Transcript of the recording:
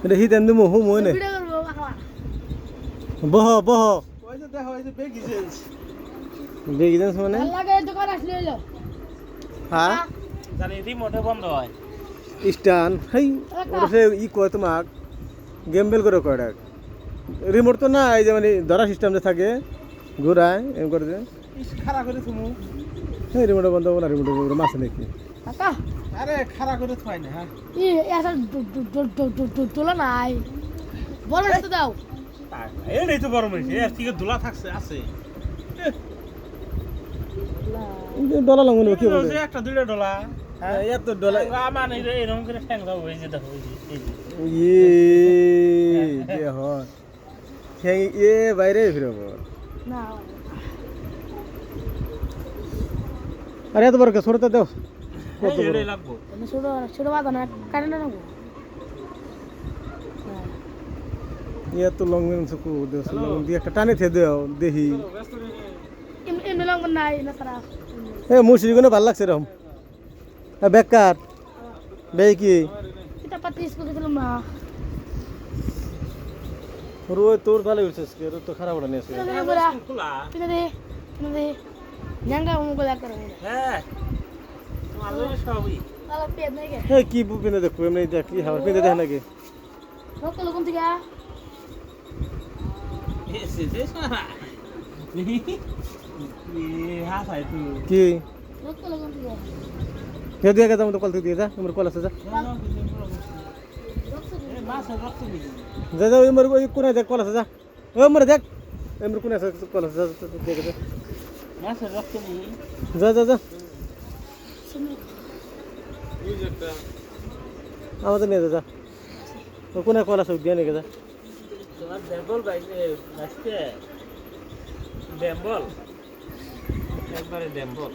এটা হিতেন দিমু হুম হই না বহ বহ ওই যে দেখো এই যে বেগিজেন্স বেগিজেন্স মানে লাগে দোকান আসলে হলো হ্যাঁ জানি রিমোটে বন্ধ হয় স্টান হেই ওরা সে ই কয় তোমাক গেমবেল করে কয় ডাক রিমোট তো না এই যে মানে ধরা সিস্টেম যে থাকে ঘুরায় এম করে দে খাড়া করে তুমি এই রিমোটে বন্ধ হবে না রিমোটে মাছ নাকি কাকা আরে খাড়া করে থুই না হ্যাঁ ই এসা তোলা নাই বল না তো দাও এই তো গরম হয়েছে এর থেকে ধুলা থাকছে আছে ডলা লাগুন কি বলছে একটা দুইটা ডলা হ্যাঁ এত ডলা আমার এরকম করে ফ্যাং দাও এই যে দেখো এই যে ইয়ে কে হয় খেই এ বাইরে ফিরব না আরে এত বড় ছোটতে দাও কত বড় এটাই লাগবো ছোট ছোট বাদা না কারেন্ট না গো এত লং মেন সকু দেও লং দি একটা টানে থে দেও দেহি এমনি লঙ্গ নাই না সারা এ মুসরি গুলো ভাল লাগছে রকম বেকার বেই কি এটা পাতি স্কুল দিলাম না রোয় তোর ভালো হইছে কে তো খারাপ ওটা নিয়েছে খোলা কিনে দে জাঙ্গা মুগো দা করে হ্যাঁ তোমার লগে সবই তাহলে পেট নাই গে এ কি পিনে দেখো এমনি দেখ কি হাওয়ার পিনে দেখ নাকি রক্ত লগন থেকে এসে দেশা হাসাই তুই কি রক্ত লগন থেকে কে দিয়ে গেছে তো কল থেকে দিয়ে যা তোমার কল আছে যা মাছের রক্ত দিবি যা যা ওই মোর ওই কোনে দেখ কল আছে যা ও মোর দেখ এমর কোনে আছে কল আছে যা দেখে যা মাছের রক্ত নিবি যা যা যা এই যে একটা আমাদের নিয়ে যা ও কোনে কল আছে দিয়ে নিয়ে যা তোমার ড্যাম্বল বাইকে আজকে ড্যাম্বল একবারে ড্যাম্বল